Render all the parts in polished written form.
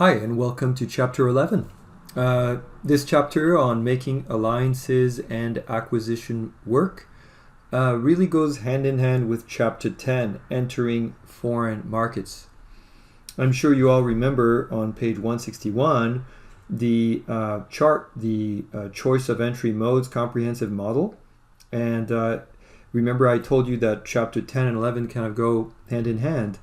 Hi, and welcome to Chapter 11. This chapter on making alliances and acquisition work really goes hand in hand with Chapter 10, entering foreign markets. I'm sure you all remember on page 161 the chart, the choice of entry modes comprehensive model. And remember I told you that Chapter 10 and 11 kind of go hand in hand.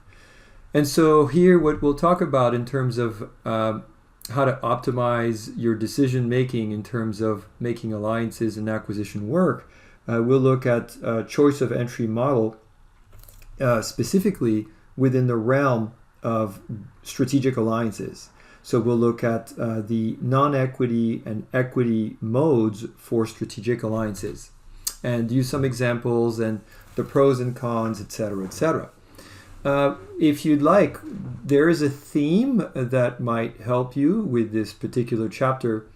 And so here what we'll talk about in terms of how to optimize your decision making in terms of making alliances and acquisition work, we'll look at choice of entry model specifically within the realm of strategic alliances. So we'll look at the non-equity and equity modes for strategic alliances and use some examples and the pros and cons, etc., etc. If you'd like, there is a theme that might help you with this particular chapter,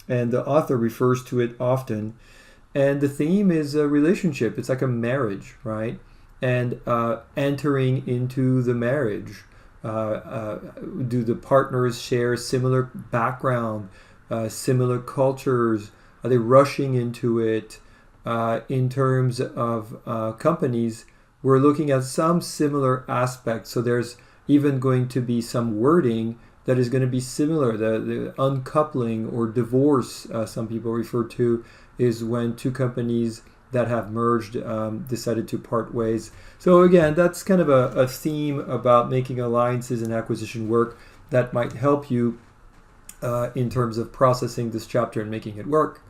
and the author refers to it often. And the theme is a relationship. It's like a marriage, right? And entering into the marriage. Do the partners share similar background, similar cultures? Are they rushing into it? In terms of companies, we're looking at some similar aspects. So there's even going to be some wording that is going to be similar. The uncoupling or divorce, some people refer to, is when two companies that have merged decided to part ways. So again, that's kind of a theme about making alliances and acquisition work that might help you in terms of processing this chapter and making it work.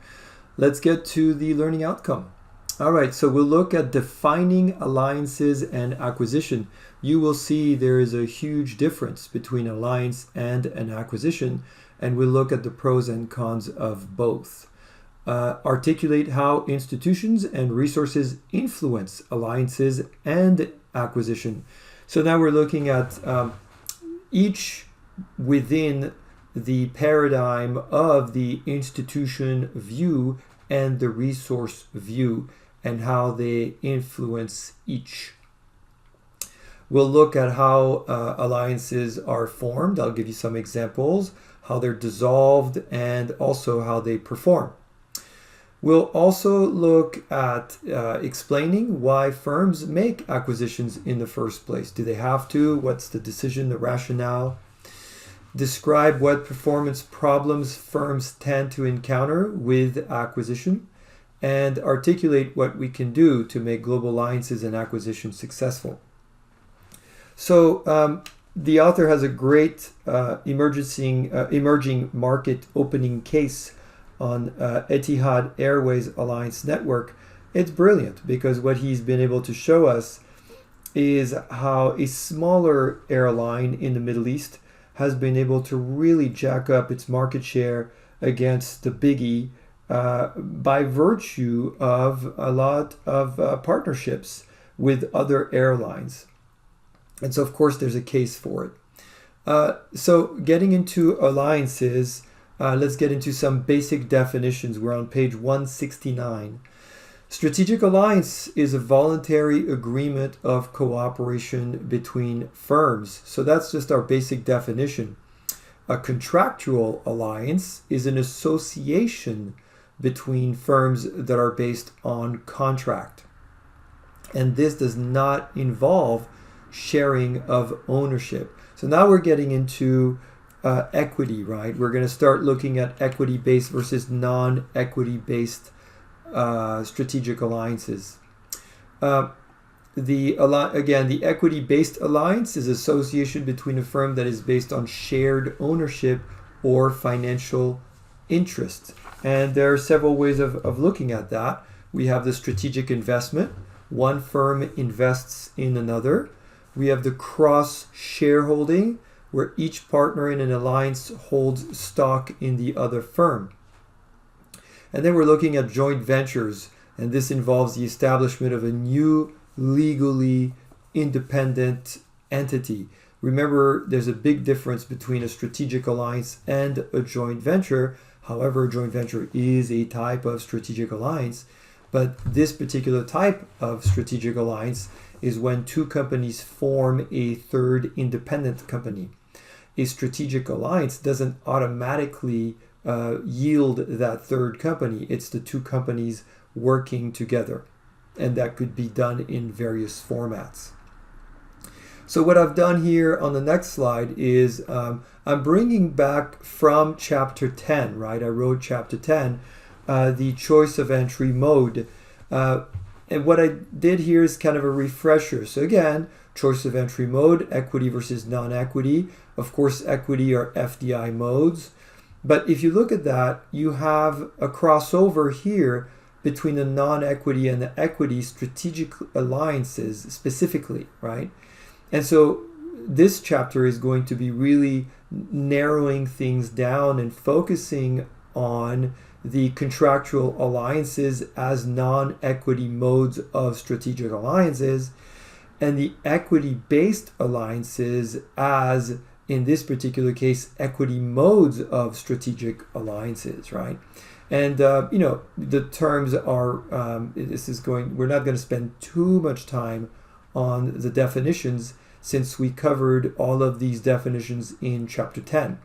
Let's get to the learning outcome. All right, so we'll look at defining alliances and acquisition. You will see there is a huge difference between alliance and an acquisition, and we'll look at the pros and cons of both. Articulate how institutions and resources influence alliances and acquisition. So now we're looking at each within the paradigm of the institution view and the resource view, and how they influence each. We'll look at how alliances are formed. I'll give you some examples, how they're dissolved, and also how they perform. We'll also look at explaining why firms make acquisitions in the first place. Do they have to? What's the decision, the rationale? Describe what performance problems firms tend to encounter with acquisition, and articulate what we can do to make global alliances and acquisitions successful. So the author has a great emerging market opening case on Etihad Airways Alliance Network. It's brilliant because what he's been able to show us is how a smaller airline in the Middle East has been able to really jack up its market share against the biggie by virtue of a lot of partnerships with other airlines. And so, of course, there's a case for it. So getting into alliances, let's get into some basic definitions. We're on page 169. Strategic alliance is a voluntary agreement of cooperation between firms. So that's just our basic definition. A contractual alliance is an association between firms that are based on contract. And this does not involve sharing of ownership. So now we're getting into equity, right? We're going to start looking at equity-based versus non-equity-based strategic alliances. The equity-based alliance is association between a firm that is based on shared ownership or financial interest. And there are several ways of looking at that. We have the strategic investment. One firm invests in another. We have the cross-shareholding, where each partner in an alliance holds stock in the other firm. And then we're looking at joint ventures, and this involves the establishment of a new legally independent entity. Remember, there's a big difference between a strategic alliance and a joint venture. However, a joint venture is a type of strategic alliance, but this particular type of strategic alliance is when two companies form a third independent company. a strategic alliance doesn't automatically yield that third company. It's the two companies working together, and that could be done in various formats. So what I've done here on the next slide is I'm bringing back from chapter 10, right? I wrote chapter 10, the choice of entry mode. And what I did here is kind of a refresher. So again, choice of entry mode, equity versus non-equity. Of course, equity or FDI modes. But if you look at that, you have a crossover here between the non-equity and the equity strategic alliances specifically, right? And so this chapter is going to be really narrowing things down and focusing on the contractual alliances as non-equity modes of strategic alliances and the equity-based alliances as, in this particular case, equity modes of strategic alliances, right? And, the terms are, we're not going to spend too much time on the definitions since we covered all of these definitions in chapter 10.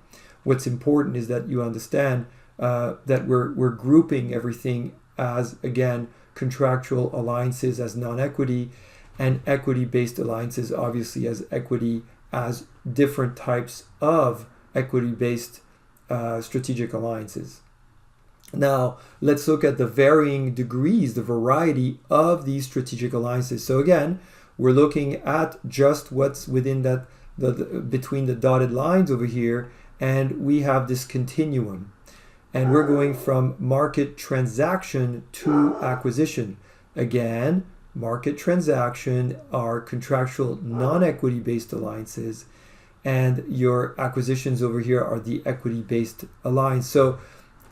What's important is that you understand that we're grouping everything as, again, contractual alliances as non-equity and equity-based alliances obviously as equity, as different types of equity-based strategic alliances. Now, let's look at the varying degrees, the variety of these strategic alliances. So again, we're looking at just what's within that, between the dotted lines over here, and we have this continuum. And we're going from market transaction to acquisition. Again, market transaction are contractual non-equity based alliances, and your acquisitions over here are the equity based alliance. So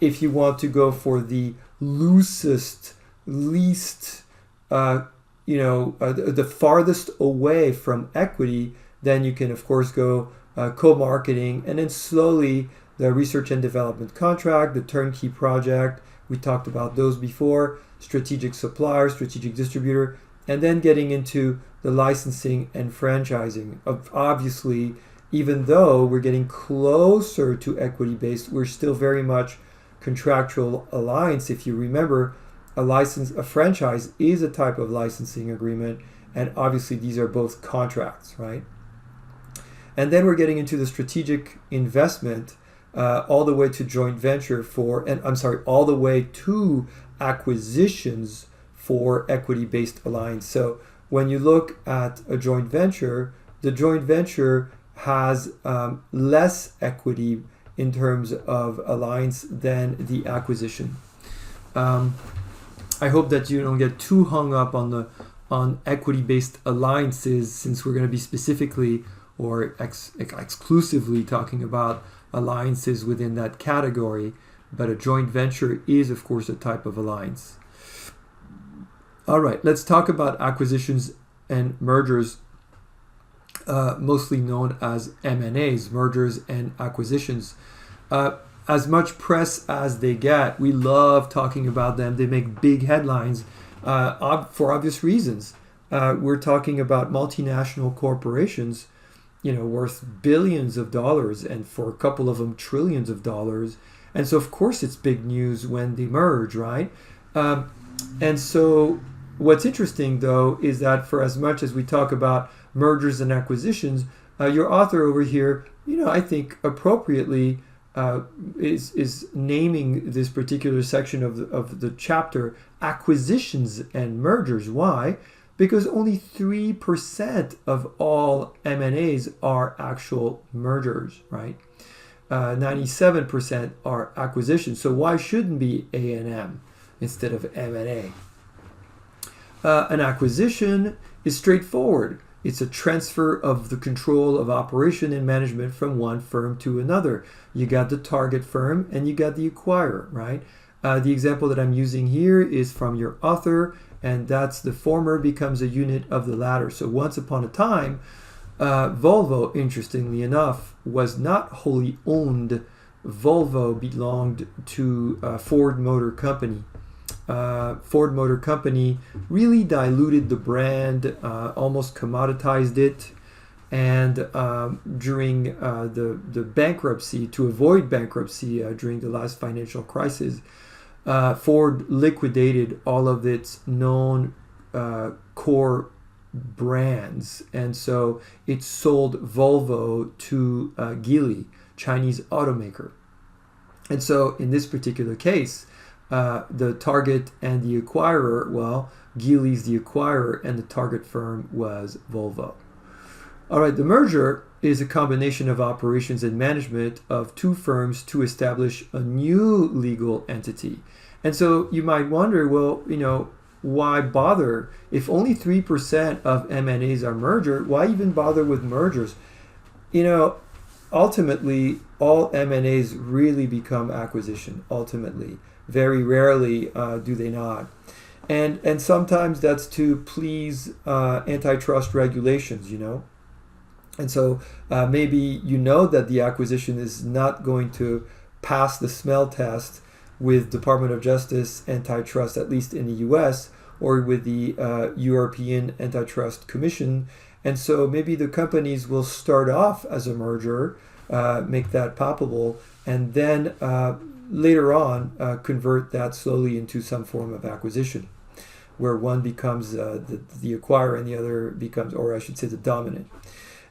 if you want to go for the loosest, least, the farthest away from equity, then you can of course go co-marketing, and then slowly the research and development contract, the turnkey project, we talked about those before, strategic supplier, strategic distributor, and then getting into the licensing and franchising. Obviously, even though we're getting closer to equity-based, we're still very much contractual alliance. If you remember, a franchise is a type of licensing agreement, and obviously these are both contracts, right? And then we're getting into the strategic investment, all the way to joint venture all the way to acquisitions for equity-based alliance. So when you look at a joint venture, the joint venture has less equity in terms of alliance than the acquisition. I hope that you don't get too hung up on equity-based alliances, since we're going to be specifically or exclusively talking about alliances within that category, but a joint venture is of course a type of alliance. All right, let's talk about acquisitions and mergers, mostly known as M&As, mergers and acquisitions. As much press as they get, we love talking about them. They make big headlines for obvious reasons. We're talking about multinational corporations, worth billions of dollars, and for a couple of them trillions of dollars. And so of course it's big news when they merge, right? And so what's interesting though is that for as much as we talk about mergers and acquisitions, your author over here, I think appropriately is naming this particular section of the chapter acquisitions and mergers. Why? Because only 3% of all M&As are actual mergers, right? 97% are acquisitions. So why shouldn't be A&M instead of M&A? An acquisition is straightforward. It's a transfer of the control of operation and management from one firm to another. You got the target firm and you got the acquirer, right? The example that I'm using here is from your author, and that's the former becomes a unit of the latter. So once upon a time, Volvo, interestingly enough, was not wholly owned. Volvo belonged to Ford Motor Company. Ford Motor Company really diluted the brand, almost commoditized it, And during the bankruptcy, to avoid bankruptcy during the last financial crisis, Ford liquidated all of its known core brands, and so it sold Volvo to Geely, Chinese automaker. And so in this particular case, the target and the acquirer, well, Geely's the acquirer and the target firm was Volvo. All right, the merger is a combination of operations and management of two firms to establish a new legal entity. And so you might wonder, well, why bother? If only 3% of M&As are merger, why even bother with mergers? Ultimately, all M&As really become acquisition, ultimately. Very rarely do they not. And sometimes that's to please antitrust regulations, And so maybe you know that the acquisition is not going to pass the smell test with Department of Justice antitrust, at least in the US, or with the European Antitrust Commission. And so maybe the companies will start off as a merger, make that palpable, and then later on convert that slowly into some form of acquisition, where one becomes the acquirer and the other becomes, or I should say, the dominant.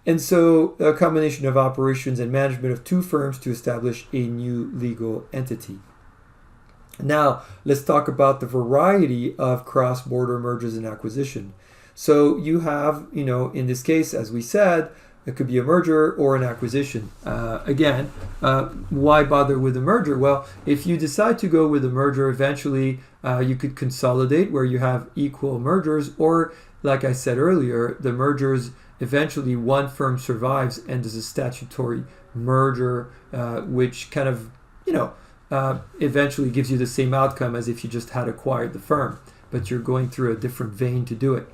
And so a combination of operations and management of two firms to establish a new legal entity. Now, let's talk about the variety of cross-border mergers and acquisition. So you have, in this case, as we said, it could be a merger or an acquisition. Again, why bother with a merger? Well, if you decide to go with a merger, eventually you could consolidate where you have equal mergers, or like I said earlier, the mergers, eventually one firm survives and there's a statutory merger, which kind of, eventually gives you the same outcome as if you just had acquired the firm, but you're going through a different vein to do it.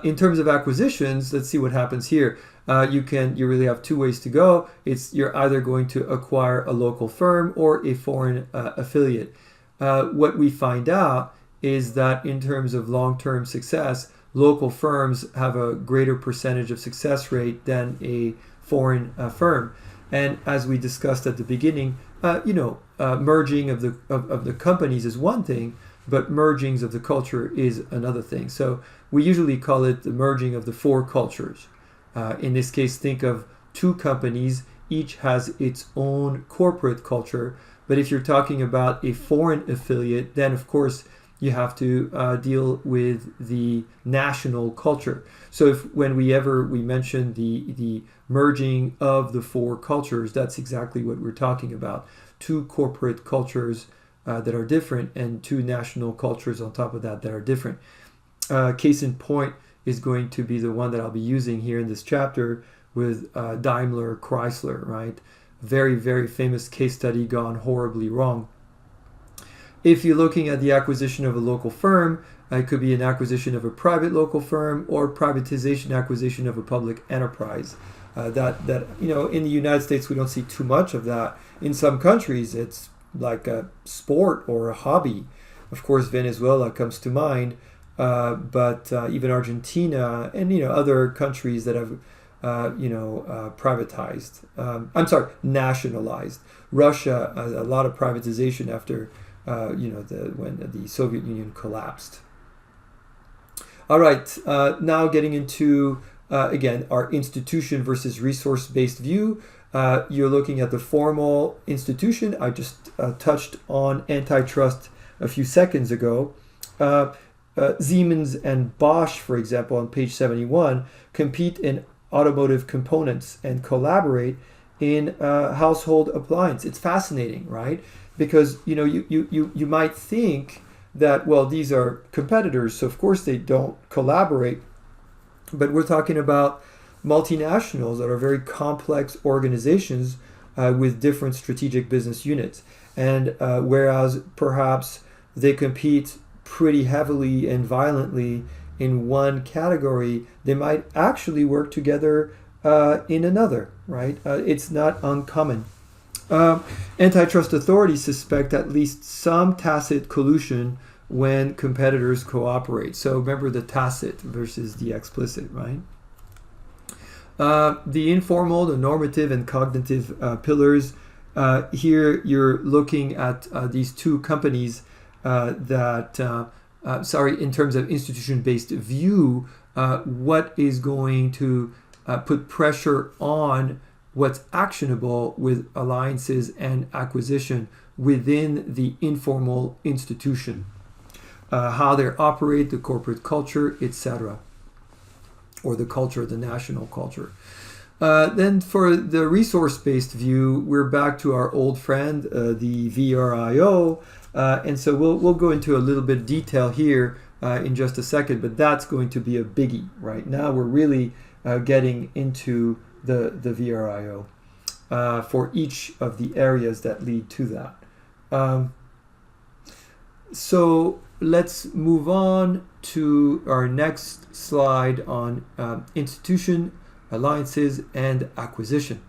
In terms of acquisitions, let's see what happens here. You really have two ways to go. You're either going to acquire a local firm or a foreign affiliate. What we find out is that in terms of long-term success, local firms have a greater percentage of success rate than a foreign firm. And as we discussed at the beginning, merging of the companies is one thing, but mergings of the culture is another thing. So we usually call it the merging of the four cultures. In this case, think of two companies, each has its own corporate culture. But if you're talking about a foreign affiliate, then of course you have to deal with the national culture. So when we mention the merging of the four cultures, that's exactly what we're talking about. Two corporate cultures that are different and two national cultures on top of that are different. Case in point is going to be the one that I'll be using here in this chapter with Daimler Chrysler, right? Very, very famous case study gone horribly wrong. If you're looking at the acquisition of a local firm, it could be an acquisition of a private local firm or privatization acquisition of a public enterprise. That in the United States, we don't see too much of that. In some countries, it's like a sport or a hobby. Of course, Venezuela comes to mind, but even Argentina and other countries that have nationalized. Russia, a lot of privatization after when the Soviet Union collapsed. All right, now getting into again our institution versus resource-based view. You're looking at the formal institution. I just touched on antitrust a few seconds ago. Siemens and Bosch, for example, on page 71, compete in automotive components and collaborate in household appliance. It's fascinating, right? Because you might think that, well, these are competitors, so of course they don't collaborate. But we're talking about multinationals that are very complex organizations with different strategic business units. And whereas perhaps they compete pretty heavily and violently in one category, they might actually work together in another, right? It's not uncommon. Antitrust authorities suspect at least some tacit collusion when competitors cooperate. So remember the tacit versus the explicit, right? The informal, the normative, and cognitive pillars. Here you're looking at these two companies in terms of institution-based view, what is going to put pressure on what's actionable with alliances and acquisition within the informal institution, how they operate, the corporate culture, etc., or the culture, the national culture. Then for the resource-based view, we're back to our old friend, the VRIO, and so we'll go into a little bit of detail here in just a second, but that's going to be a biggie. Right now we're really getting into the VRIO for each of the areas that lead to that. So let's move on to our next slide on institution, alliances, and acquisition.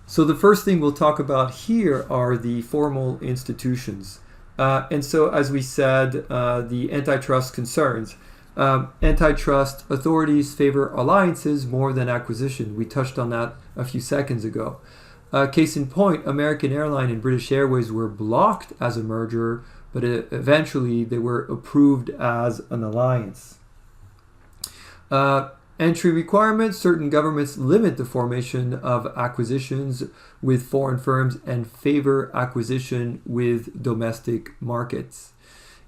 So the first thing we'll talk about here are the formal institutions. And so as we said, the antitrust concerns. Antitrust authorities favor alliances more than acquisition. We touched on that a few seconds ago. Case in point, American Airlines and British Airways were blocked as a merger, but eventually they were approved as an alliance. Entry requirements. Certain governments limit the formation of acquisitions with foreign firms and favor acquisition with domestic markets.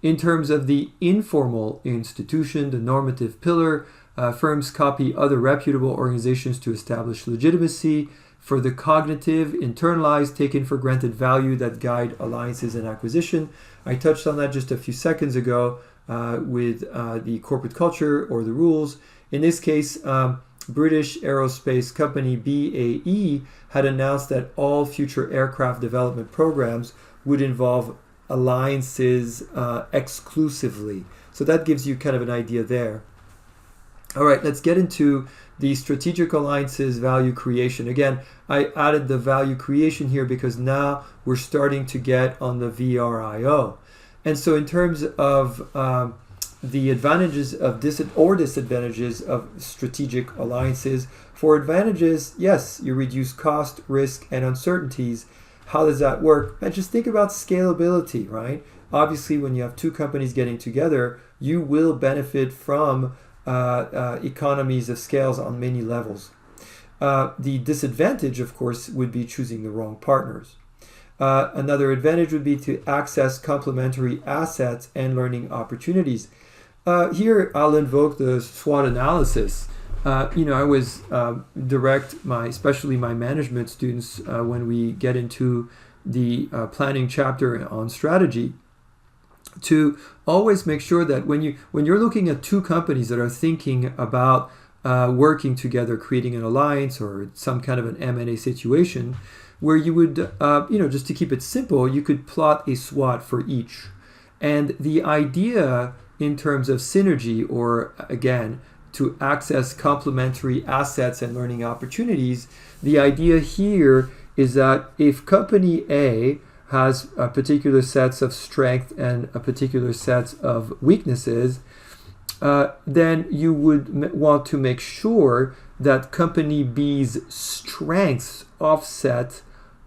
In terms of the informal institution, the normative pillar, firms copy other reputable organizations to establish legitimacy. For the cognitive, internalized, taken for granted value that guide alliances and acquisition. I touched on that just a few seconds ago with the corporate culture or the rules. In this case, British aerospace company BAE had announced that all future aircraft development programs would involve alliances exclusively. So that gives you kind of an idea there. All right, let's get into the strategic alliances value creation. Again, I added the value creation here because now we're starting to get on the VRIO. And so in terms of the advantages of disadvantages of strategic alliances, for advantages, yes, you reduce cost, risk, and uncertainties. How does that work? And just think about scalability, right? Obviously, when you have two companies getting together, you will benefit from economies of scales on many levels. The disadvantage, of course, would be choosing the wrong partners. Another advantage would be to access complementary assets and learning opportunities. Here, I'll invoke the SWOT analysis. I always direct especially my management students when we get into the planning chapter on strategy, to always make sure that when you're looking at two companies that are thinking about working together, creating an alliance or some kind of an M&A situation, where you would, just to keep it simple, you could plot a SWOT for each. And the idea in terms of synergy, or again, to access complementary assets and learning opportunities, the idea here is that if company A has a particular sets of strength and a particular sets of weaknesses, then you would want to make sure that company B's strengths offset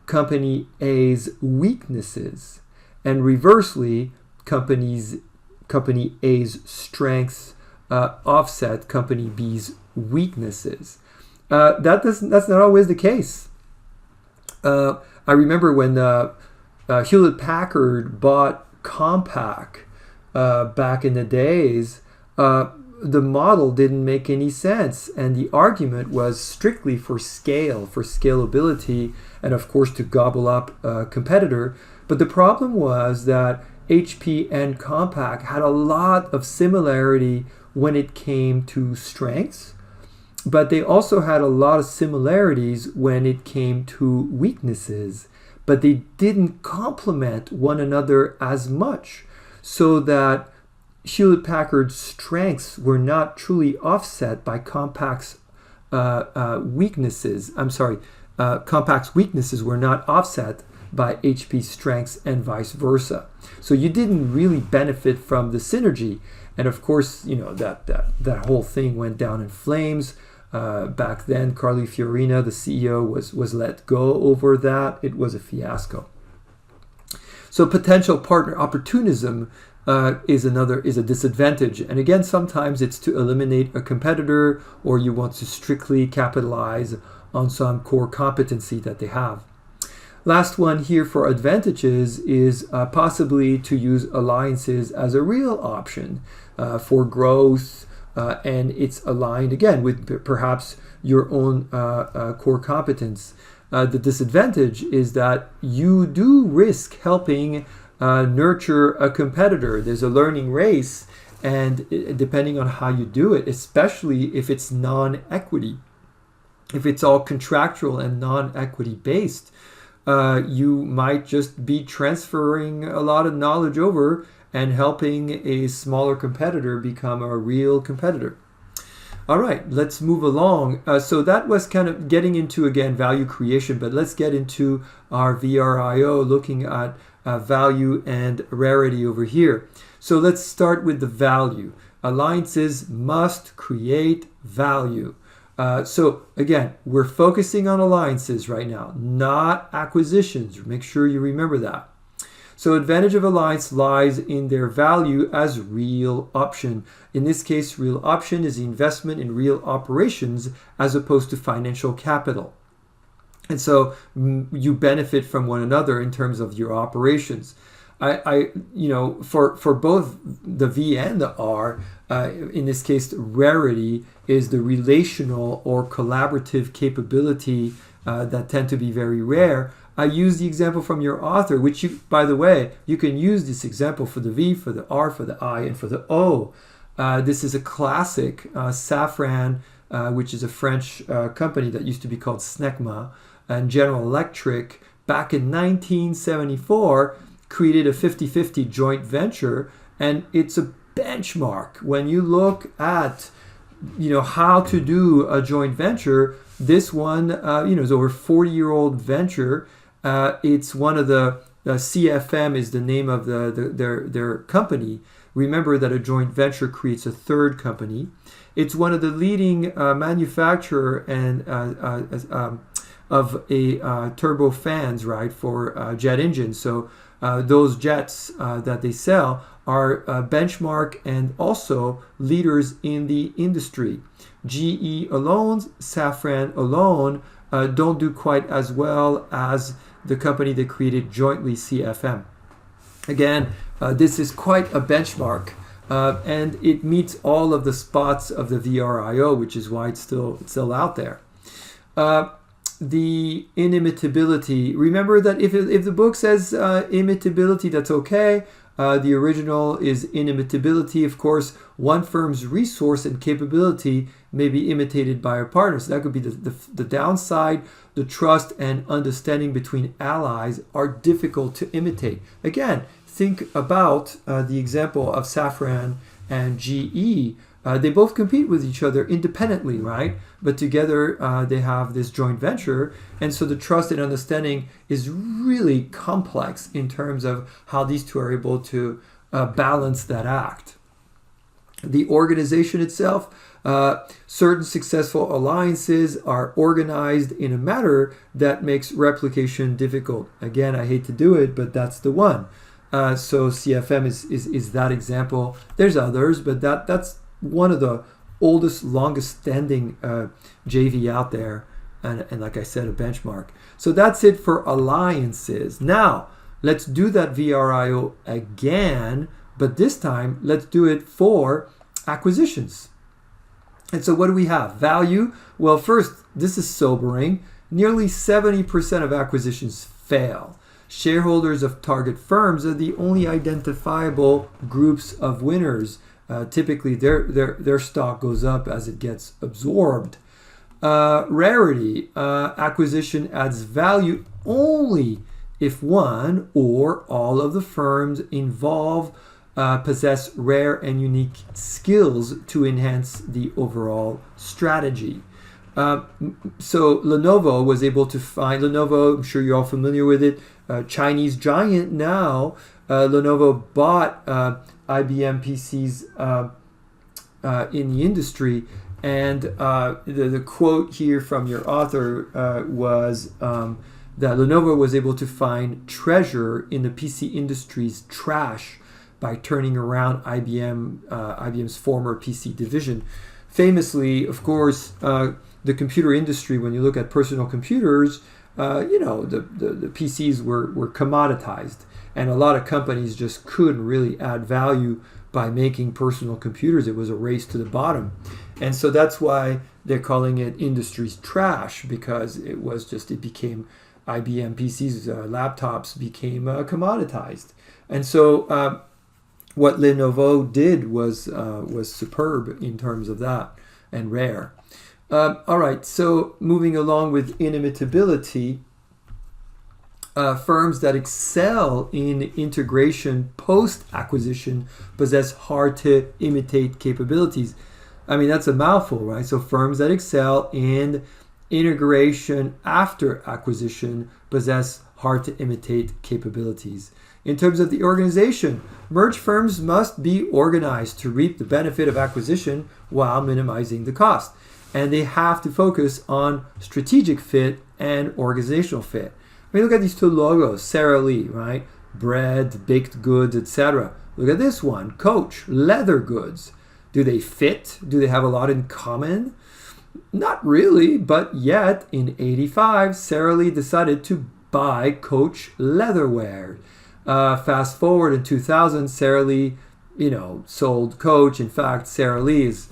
company A's weaknesses, and reversely, company A's strengths offset company B's weaknesses. That's not always the case. I remember when Hewlett Packard bought Compaq back in the days, the model didn't make any sense, and the argument was strictly for scale, for scalability, and of course to gobble up a competitor. But the problem was that HP and Compaq had a lot of similarity when it came to strengths, but they also had a lot of similarities when it came to weaknesses, but they didn't complement one another as much, so that Hewlett Packard's strengths were not truly offset by Compaq's weaknesses. Compaq's weaknesses were not offset by HP's strengths and vice versa. So you didn't really benefit from the synergy. And of course, that whole thing went down in flames. Back then, Carly Fiorina, the CEO, was let go over that. It was a fiasco. So potential partner opportunism is a disadvantage. And again, sometimes it's to eliminate a competitor, or you want to strictly capitalize on some core competency that they have. Last one here for advantages is possibly to use alliances as a real option for growth, and it's aligned again with perhaps your own core competence. The disadvantage is that you do risk helping nurture a competitor. There's a learning race, and depending on how you do it, especially if it's non-equity, if it's all contractual and non-equity based, you might just be transferring a lot of knowledge over and helping a smaller competitor become a real competitor. All right, let's move along. So that was kind of getting into, again, value creation, but let's get into our VRIO, looking at value and rarity over here. So let's start with the value. Alliances must create value. So again, we're focusing on alliances right now, not acquisitions. Make sure you remember that. So advantage of alliance lies in their value as real option. In this case, real option is the investment in real operations as opposed to financial capital. And so you benefit from one another in terms of your operations. For both the V and the R, in this case, rarity is the relational or collaborative capability that tend to be very rare. I use the example from your author, which you, by the way, you can use this example for the V, for the R, for the I, and for the O. This is a classic. Safran, which is a French company that used to be called Snecma, and General Electric, back in 1974, created a 50-50 joint venture, and it's a benchmark. When you look at how to do a joint venture, this one is over 40-year-old venture. It's one of the CFM is the name of their company. Remember that a joint venture creates a third company. It's one of the leading manufacturer and of a turbofans, right, for jet engines. So those jets that they sell are benchmark and also leaders in the industry. GE alone, Safran alone, don't do quite as well as the company that created jointly, CFM. Again, this is quite a benchmark, and it meets all of the spots of the VRIO, which is why it's still out there. The inimitability. Remember that if the book says imitability, that's okay. The original is inimitability. Of course, one firm's resource and capability may be imitated by a partner. So that could be the downside. The trust and understanding between allies are difficult to imitate. Again, think about the example of Safran and GE. They both compete with each other independently, right? But together they have this joint venture. And so the trust and understanding is really complex in terms of how these two are able to balance that act. The organization itself, certain successful alliances are organized in a manner that makes replication difficult. Again, I hate to do it, but that's the one. So CFM is that example. There's others, but that's one of the oldest, longest standing JV out there, and like I said, a benchmark. So that's it for alliances. Now let's do that VRIO again, but this time let's do it for acquisitions. And so what do we have? Value. Well, first, this is sobering. Nearly 70% of acquisitions fail. Shareholders of target firms are the only identifiable groups of winners. Typically, their stock goes up as it gets absorbed. Rarity. Acquisition adds value only if one or all of the firms involved possess rare and unique skills to enhance the overall strategy. So Lenovo was able to find, Lenovo, I'm sure you're all familiar with it, Chinese giant now. Lenovo bought IBM PCs in the industry, and the quote here from your author was that Lenovo was able to find treasure in the PC industry's trash by turning around IBM's former PC division. Famously, of course, the computer industry, when you look at personal computers, the PCs were commoditized, and a lot of companies just couldn't really add value by making personal computers. It was a race to the bottom. And so that's why they're calling it industry's trash, because it became IBM PCs, laptops became commoditized. And so what Lenovo did was superb in terms of that, and rare. All right, so moving along with inimitability, firms that excel in integration post-acquisition possess hard-to-imitate capabilities. I mean, that's a mouthful, right? So firms that excel in integration after acquisition possess hard-to-imitate capabilities. In terms of the organization, merged firms must be organized to reap the benefit of acquisition while minimizing the cost. And they have to focus on strategic fit and organizational fit. I mean, look at these two logos, Sara Lee, right? Bread, baked goods, etc. Look at this one, Coach, leather goods. Do they fit? Do they have a lot in common? Not really, but yet in '85, Sara Lee decided to buy Coach leatherware. Fast forward in 2000, Sara Lee, sold Coach. In fact, Sara Lee is,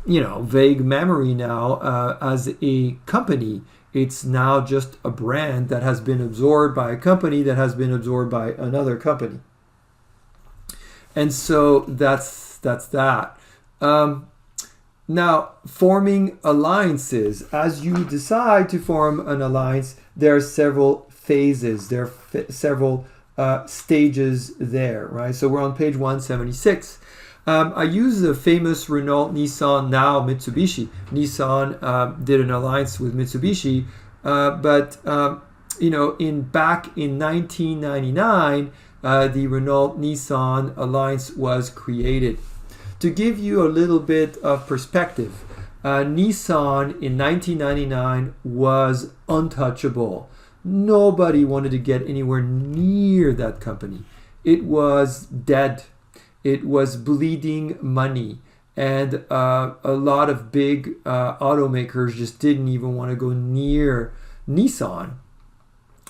vague memory now as a company. It's now just a brand that has been absorbed by a company that has been absorbed by another company. And so that's that. Now, forming alliances. As you decide to form an alliance, there are several phases. There are several stages there, right? So we're on page 176. I use the famous Renault, Nissan, now Mitsubishi. Nissan did an alliance with Mitsubishi, but back in 1999, the Renault-Nissan alliance was created. To give you a little bit of perspective, Nissan in 1999 was untouchable. Nobody wanted to get anywhere near that company. It was dead. It was bleeding money. And a lot of big automakers just didn't even want to go near Nissan.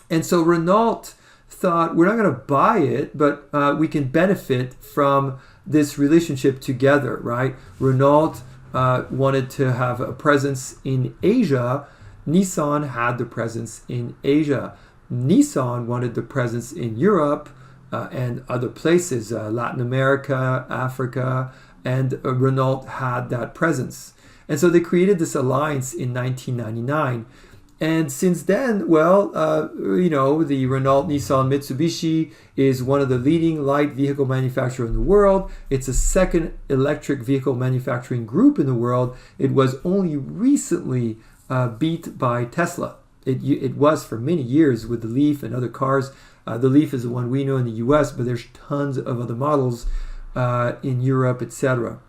And so Renault thought, we're not going to buy it, but we can benefit from this relationship together, right? Renault wanted to have a presence in Asia. Nissan had the presence in Asia. Nissan wanted the presence in Europe and other places, Latin America, Africa, and Renault had that presence. And so they created this alliance in 1999. And since then, the Renault, Nissan, Mitsubishi is one of the leading light vehicle manufacturers in the world. It's the second electric vehicle manufacturing group in the world. It was only recently beat by Tesla. It was for many years with the Leaf and other cars. The Leaf is the one we know in the US, but there's tons of other models in Europe, etc.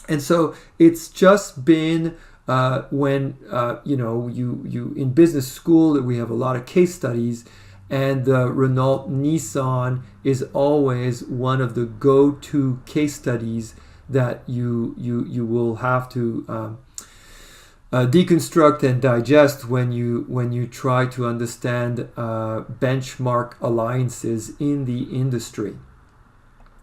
And so it's just been when you in business school that we have a lot of case studies, and the Renault Nissan is always one of the go-to case studies that you will have to deconstruct and digest when you try to understand benchmark alliances in the industry.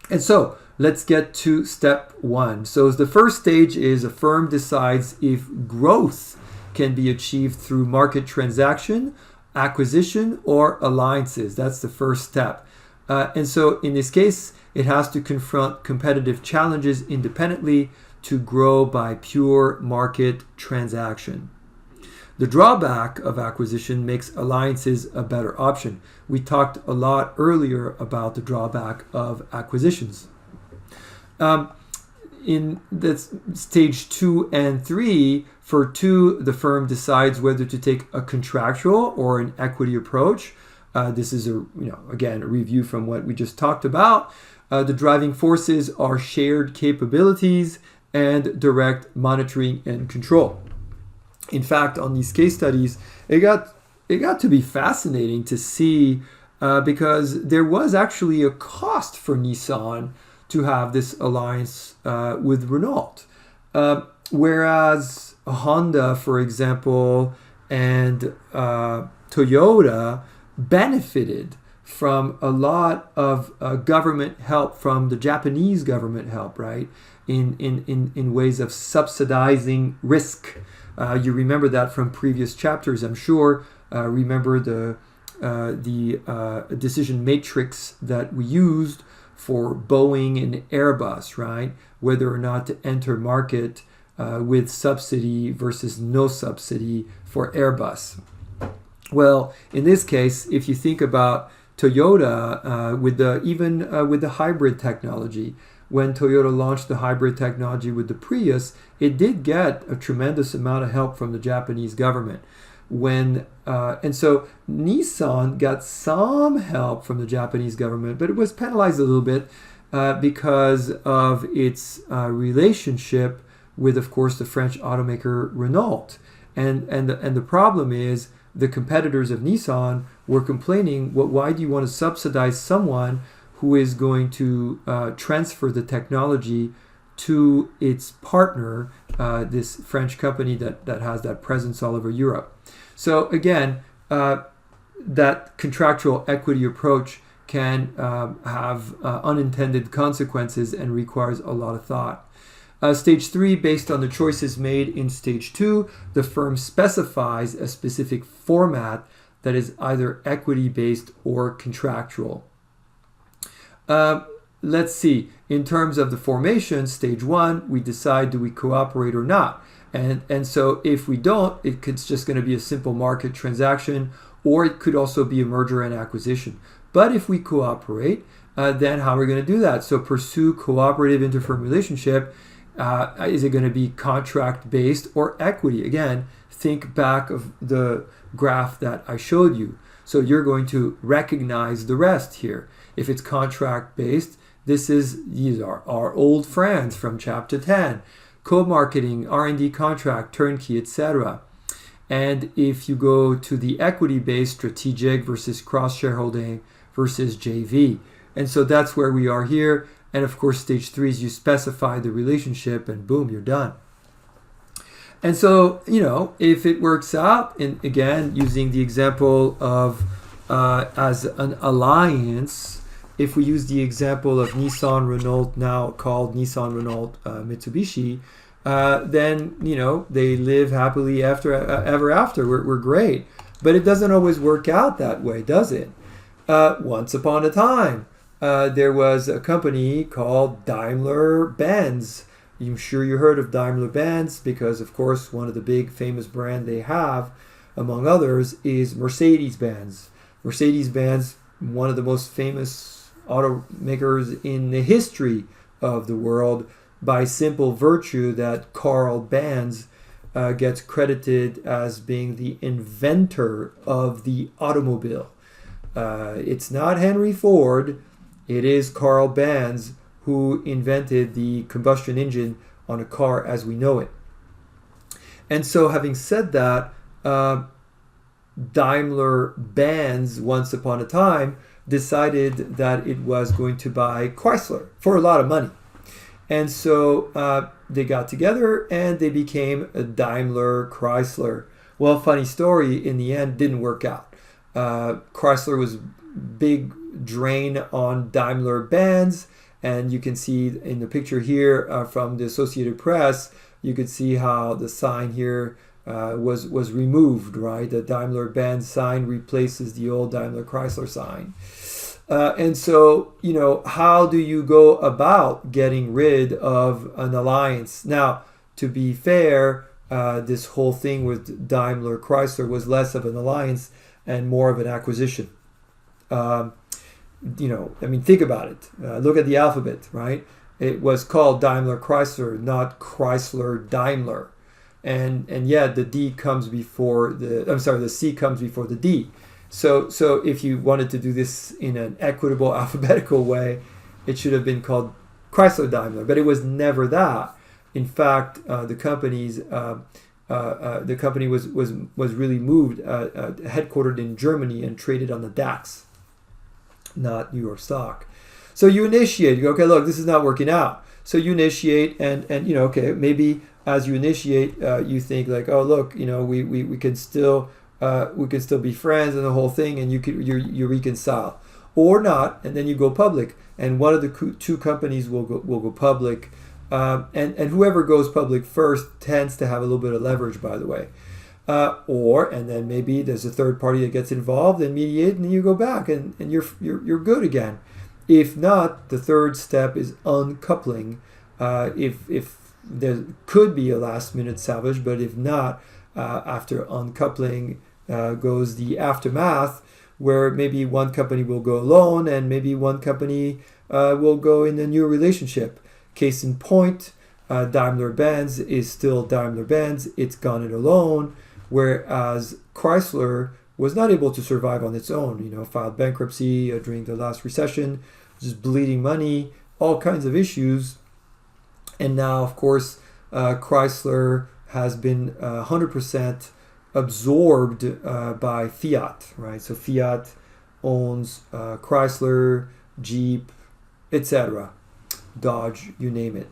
And so let's get to step one. So the first stage is a firm decides if growth can be achieved through market transaction, acquisition, or alliances. That's the first step. And so in this case, it has to confront competitive challenges independently to grow by pure market transaction. The drawback of acquisition makes alliances a better option. We talked a lot earlier about the drawback of acquisitions. In the stage 2 and 3, For 2, the firm decides whether to take a contractual or an equity approach. This is again, a review from what we just talked about. The driving forces are shared capabilities and direct monitoring and control. In fact, on these case studies, it got to be fascinating to see because there was actually a cost for Nissan to have this alliance with Renault. Whereas Honda, for example, and Toyota benefited from a lot of government help from the Japanese government help, right? In ways of subsidizing risk. You remember that from previous chapters, I'm sure. Remember the decision matrix that we used for Boeing and Airbus, right? Whether or not to enter market with subsidy versus no subsidy for Airbus. Well, in this case, if you think about Toyota with the hybrid technology, when Toyota launched the hybrid technology with the Prius, it did get a tremendous amount of help from the Japanese government. And so Nissan got some help from the Japanese government, but it was penalized a little bit because of its relationship with, of course, the French automaker Renault. And the problem is the competitors of Nissan were complaining, why do you want to subsidize someone who is going to transfer the technology to its partner, this French company that has that presence all over Europe? So again, that contractual equity approach can have unintended consequences and requires a lot of thought. Stage 3, based on the choices made in Stage 2, the firm specifies a specific format that is either equity-based or contractual. Let's see. In terms of the formation, Stage 1, we decide, do we cooperate or not? And so if we don't, it's just going to be a simple market transaction, or it could also be a merger and acquisition. But if we cooperate, then how are we going to do that? So pursue cooperative interfirm relationship. Is it going to be contract-based or equity? Again, think back of the graph that I showed you. So you're going to recognize the rest here. If it's contract-based, these are our old friends from chapter 10. Co-marketing, R&D contract, turnkey, etc. And if you go to the equity-based, strategic versus cross-shareholding versus JV. And so that's where we are here. And of course, Stage 3 is you specify the relationship and boom, you're done. And so, if it works out, and again, using the example of as an alliance, if we use the example of Nissan Renault, now called Nissan Renault Mitsubishi, then they live happily ever after. We're great, but it doesn't always work out that way, does it? Once upon a time, there was a company called Daimler-Benz. I'm sure you heard of Daimler-Benz because, of course, one of the big famous brands they have, among others, is Mercedes-Benz. Mercedes-Benz, one of the most famous automakers in the history of the world, by simple virtue that Carl Benz gets credited as being the inventor of the automobile. It's not Henry Ford, it is Carl Benz who invented the combustion engine on a car as we know it. And so having said that, Daimler-Benz, once upon a time, decided that it was going to buy Chrysler for a lot of money. And so they got together and they became a Daimler-Chrysler. Well, funny story, in the end, didn't work out. Chrysler was big drain on Daimler-Benz, and you can see in the picture here from the Associated Press, you could see how the sign here was removed, right? The Daimler-Benz sign replaces the old Daimler-Chrysler sign. And so, how do you go about getting rid of an alliance? Now, to be fair, this whole thing with Daimler-Chrysler was less of an alliance and more of an acquisition. Think about it. Look at the alphabet, right? It was called Daimler-Chrysler, not Chrysler-Daimler. and yet the D comes before the C comes before the D. So if you wanted to do this in an equitable alphabetical way, it should have been called Chrysler Daimler, but it was never that. In fact, the company was really moved, headquartered in Germany and traded on the DAX, not New York Stock. So you initiate. You go, okay, look, this is not working out. So you initiate, and okay, maybe as you initiate, you think like, oh, look, we can still be friends and the whole thing, and you reconcile, or not, and then you go public, and one of the two companies will go public. And whoever goes public first tends to have a little bit of leverage, by the way. And then maybe there's a third party that gets involved and mediate, and then you go back and you're good again. If not, the third step is uncoupling. If there could be a last minute salvage, but if not, after uncoupling goes the aftermath, where maybe one company will go alone and maybe one company will go in a new relationship. Case in point, Daimler-Benz is still Daimler-Benz. It's gone it alone, whereas Chrysler was not able to survive on its own. Filed bankruptcy during the last recession, just bleeding money, all kinds of issues. And now, of course, Chrysler has been 100% absorbed by Fiat, right? So Fiat owns Chrysler, Jeep, etc. Dodge, you name it.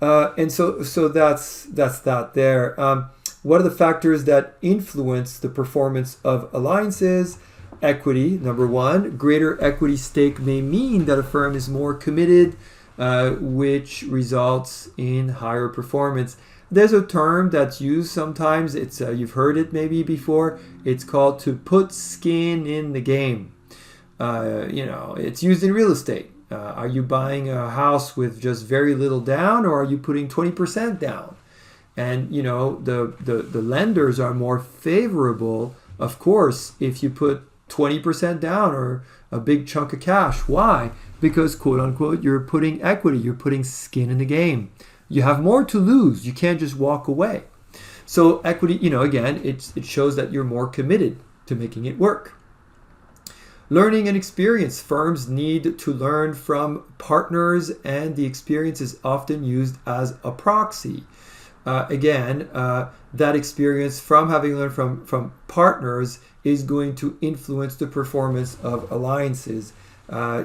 And so that's that there. What are the factors that influence the performance of alliances? Equity, number one. Greater equity stake may mean that a firm is more committed, which results in higher performance. There's a term that's used sometimes. It's you've heard it maybe before. It's called to put skin in the game. It's used in real estate. Are you buying a house with just very little down, or are you putting 20% down? And the lenders are more favorable, of course, if you put 20% down or a big chunk of cash. Why? Because, quote unquote, you're putting equity, you're putting skin in the game. You have more to lose. You can't just walk away. So equity, again, it shows that you're more committed to making it work. Learning and experience. Firms need to learn from partners, and the experience is often used as a proxy. That experience from having learned from partners is going to influence the performance of alliances. I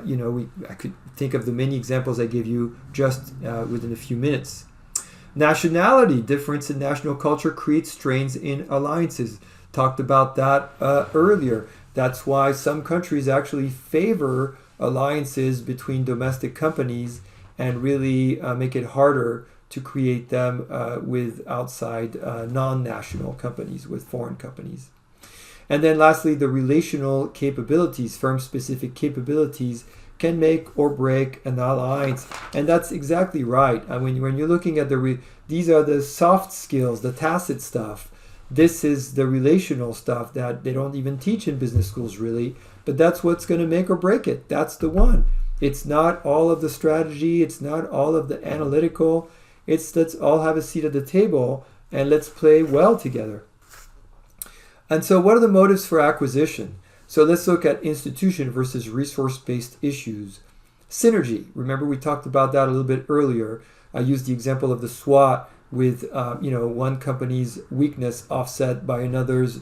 could think of the many examples I gave you just within a few minutes. Nationality. Difference in national culture creates strains in alliances. Talked about that earlier. That's why some countries actually favor alliances between domestic companies and really make it harder to create them with outside non-national companies, with foreign companies. And then lastly, the relational capabilities, firm-specific capabilities can make or break an alliance. And that's exactly right. When you're looking at these are the soft skills, the tacit stuff. This is the relational stuff that they don't even teach in business schools, really. But that's what's going to make or break it. That's the one. It's not all of the strategy. It's not all of the analytical. It's let's all have a seat at the table and let's play well together. And so what are the motives for acquisition? So let's look at institution versus resource-based issues. Synergy. Remember, we talked about that a little bit earlier. I used the example of the SWOT with one company's weakness offset by another's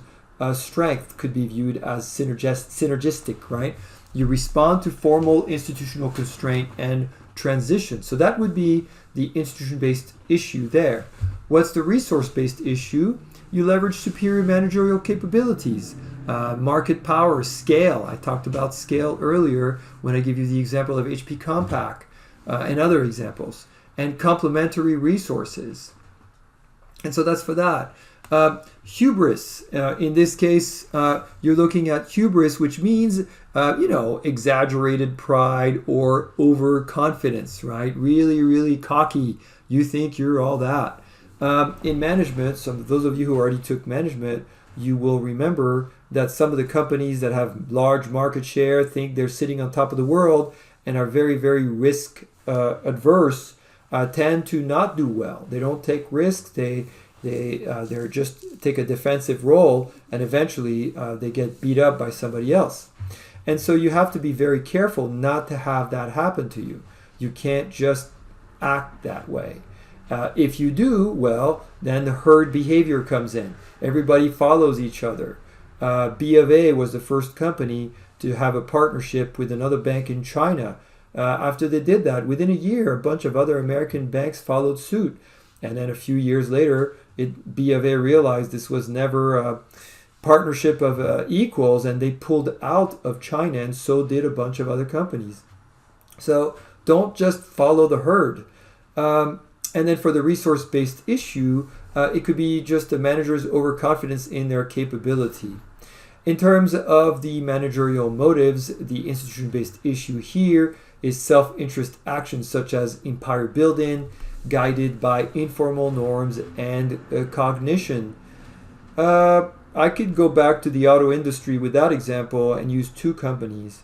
strength could be viewed as synergistic, right? You respond to formal institutional constraint and transition. So that would be the institution-based issue there. What's the resource-based issue? You leverage superior managerial capabilities, market power, scale. I talked about scale earlier when I give you the example of HP Compaq and other examples, and complementary resources. And so that's for that. Hubris. In this case, you're looking at hubris, which means, exaggerated pride or overconfidence, right? Really, really cocky. You think you're all that. In management, those of you who already took management, you will remember that some of the companies that have large market share think they're sitting on top of the world and are very, very risk adverse. Tend to not do well. They don't take risks. They They're just take a defensive role, and eventually they get beat up by somebody else. And so you have to be very careful not to have that happen to you. You can't just act that way. If you do, well, then the herd behavior comes in. Everybody follows each other. B of A was the first company to have a partnership with another bank in China. After they did that, within a year, a bunch of other American banks followed suit. And then a few years later, B of A realized this was never a partnership of equals, and they pulled out of China, and so did a bunch of other companies. So don't just follow the herd. And then for the resource-based issue, it could be just the manager's overconfidence in their capability. In terms of the managerial motives, the institution-based issue here is self-interest actions such as empire building, guided by informal norms and cognition. I could go back to the auto industry with that example and use two companies.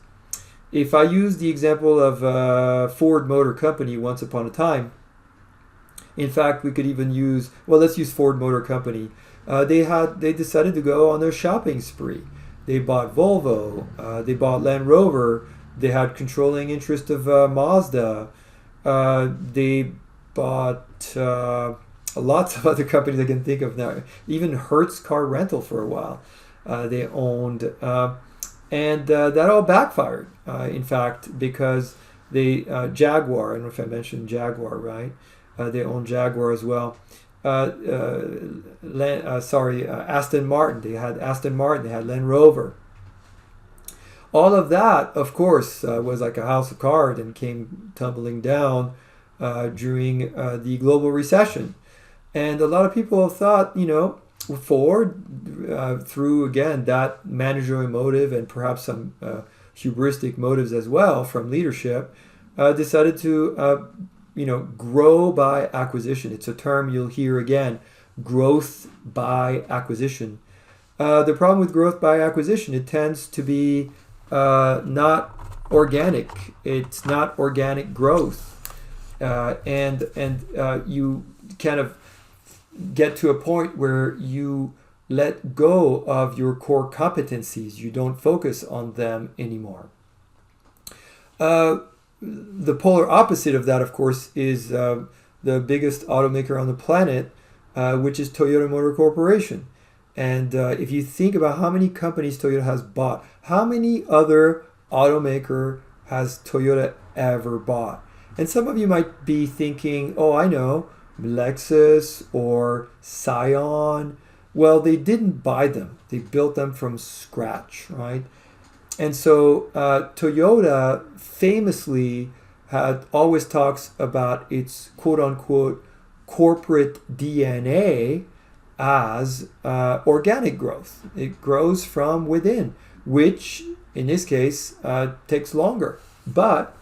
If I use the example of Ford Motor Company once upon a time, in fact, we could even use, well, let's use Ford Motor Company. They decided to go on their shopping spree. They bought Volvo, they bought Land Rover, they had controlling interest of Mazda, they bought lots of other companies I can think of now. Even Hertz Car Rental for a while they owned. And that all backfired, in fact, because they, Jaguar, I don't know if I mentioned Jaguar, right? They own Jaguar as well. Aston Martin. They had Aston Martin. They had Land Rover. All of that, of course, was like a house of cards and came tumbling down during the global recession. And a lot of people thought, Ford, through, again, that managerial motive and perhaps some hubristic motives as well from leadership, decided to grow by acquisition. It's a term you'll hear again, growth by acquisition. The problem with growth by acquisition, it tends to be not organic. It's not organic growth. And you kind of get to a point where you let go of your core competencies. You don't focus on them anymore. The polar opposite of that, of course, is the biggest automaker on the planet, which is Toyota Motor Corporation. And if you think about how many companies Toyota has bought, how many other automaker has Toyota ever bought? And some of you might be thinking, oh, I know, Lexus or Scion. Well, they didn't buy them. They built them from scratch, right? And so Toyota famously always talks about its quote-unquote corporate DNA as organic growth. It grows from within, which in this case takes longer, but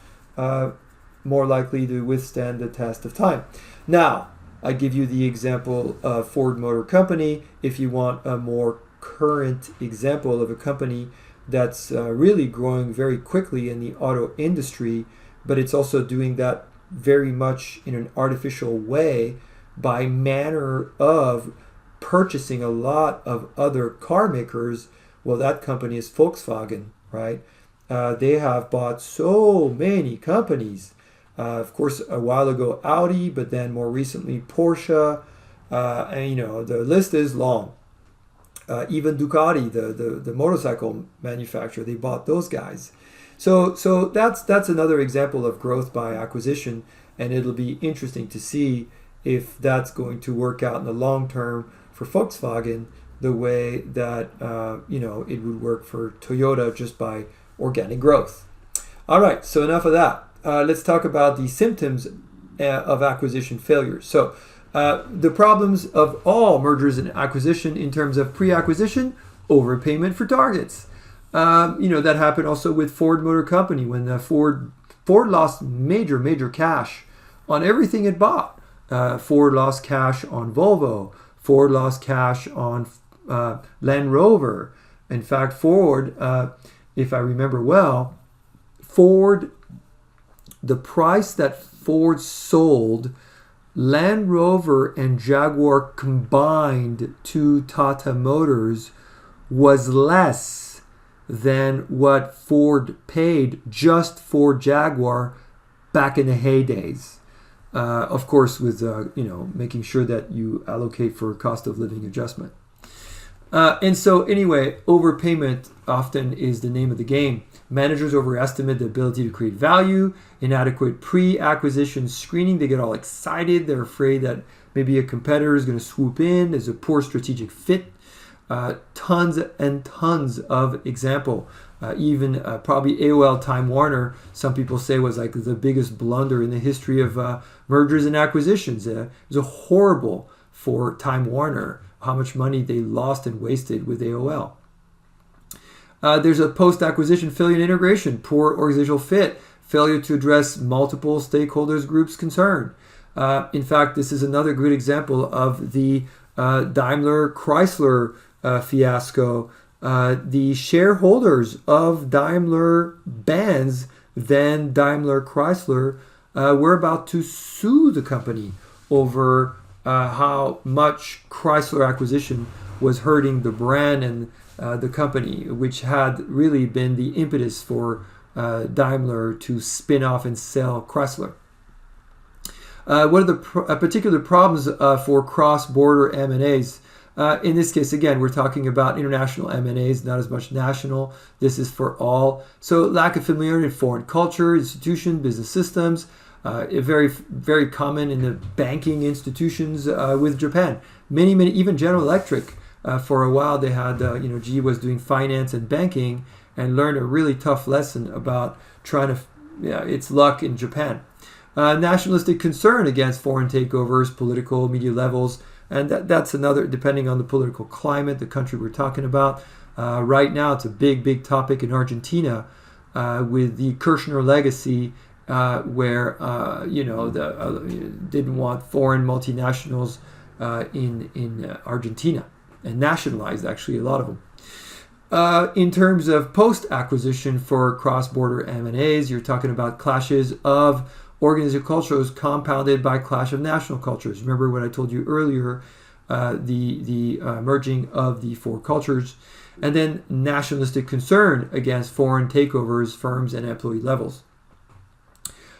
more likely to withstand the test of time. Now, I give you the example of Ford Motor Company. If you want a more current example of a company that's really growing very quickly in the auto industry, but it's also doing that very much in an artificial way by manner of purchasing a lot of other car makers. Well, that company is Volkswagen, right? They have bought so many companies. Of course, a while ago Audi, but then more recently Porsche, and the list is long. Even Ducati, the motorcycle manufacturer, they bought those guys. So that's another example of growth by acquisition, and it'll be interesting to see if that's going to work out in the long term for Volkswagen the way that it would work for Toyota just by organic growth. All right, so enough of that. Let's talk about the symptoms of acquisition failure. So the problems of all mergers and acquisition in terms of pre-acquisition, overpayment for targets. That happened also with Ford Motor Company when Ford lost major cash on everything it bought. Ford lost cash on Volvo. Ford lost cash on Land Rover. In fact, Ford, if I remember well, the price that Ford sold Land Rover and Jaguar combined to Tata Motors was less than what Ford paid just for Jaguar back in the heydays. Of course, with making sure that you allocate for cost of living adjustment. And so anyway, overpayment often is the name of the game. Managers overestimate the ability to create value. Inadequate pre-acquisition screening. They get all excited. They're afraid that maybe a competitor is going to swoop in. There's a poor strategic fit. Tons and tons of example. Even probably AOL Time Warner, some people say, was like the biggest blunder in the history of mergers and acquisitions. It was horrible for Time Warner, how much money they lost and wasted with AOL. There's a post-acquisition failure in integration, poor organizational fit, failure to address multiple stakeholders groups concerned. In fact, this is another good example of the Daimler-Chrysler fiasco. The shareholders of Daimler-Benz, then Daimler-Chrysler, were about to sue the company over how much Chrysler acquisition was hurting the brand and the company, which had really been the impetus for Daimler to spin off and sell Chrysler. What are the particular problems for cross-border M&As? In this case, again, we're talking about international M&As, not as much national. This is for all. So lack of familiarity with foreign culture, institution, business systems, very, very common in the banking institutions with Japan. Many, even General Electric, for a while they had, GE was doing finance and banking and learned a really tough lesson about trying to, its luck in Japan. Nationalistic concern against foreign takeovers, political, media levels, and that's another, depending on the political climate, the country we're talking about. Right now, it's a big, big topic in Argentina with the Kirchner legacy, where didn't want foreign multinationals in Argentina, and nationalized actually a lot of them. In terms of post-acquisition for cross-border M&As, you're talking about clashes of organizational cultures compounded by clash of national cultures. Remember what I told you earlier, the merging of the four cultures, and then nationalistic concern against foreign takeovers, firms, and employee levels.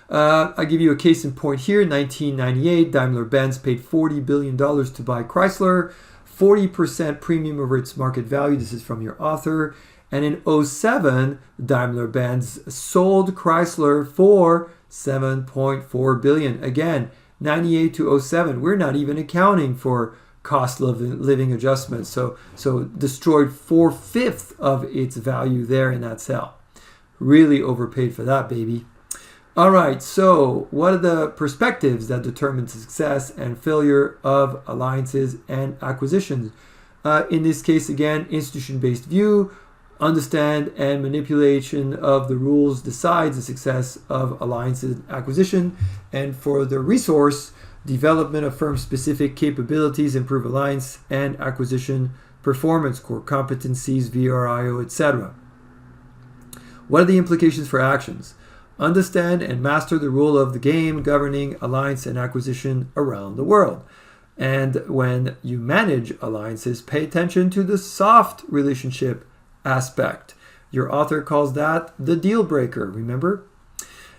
I give you a case in point here. In 1998, Daimler-Benz paid $40 billion to buy Chrysler, 40% premium over its market value. This is from your author. And in 2007, Daimler-Benz sold Chrysler for $7.4 billion. Again, 98 to 07. We're not even accounting for cost of living adjustments. So destroyed 4/5 of its value there in that sale. Really overpaid for that, baby. All right, so what are the perspectives that determine the success and failure of alliances and acquisitions? In this case, again, institution-based view. Understand and manipulation of the rules decides the success of alliances and acquisition. And for the resource, development of firm-specific capabilities, improve alliance and acquisition performance, core competencies, VRIO, etc. What are the implications for actions? Understand and master the rule of the game governing alliance and acquisition around the world. And when you manage alliances, pay attention to the soft relationship aspect. Your author calls that the deal breaker, remember?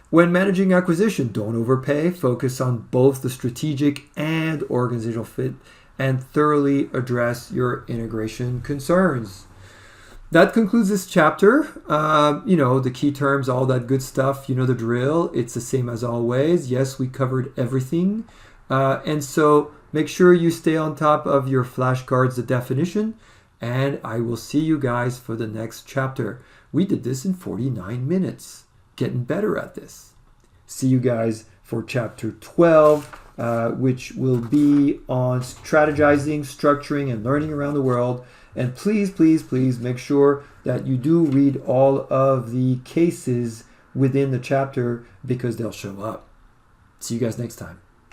When managing acquisition, don't overpay. Focus on both the strategic and organizational fit and thoroughly address your integration concerns. That concludes this chapter. The key terms, all that good stuff, you know the drill. It's the same as always. Yes, we covered everything. And so make sure you stay on top of your flashcards, the definition, and I will see you guys for the next chapter. We did this in 49 minutes. Getting better at this. See you guys for chapter 12, which will be on strategizing, structuring, and learning around the world. And please, please, please make sure that you do read all of the cases within the chapter because they'll show up. See you guys next time.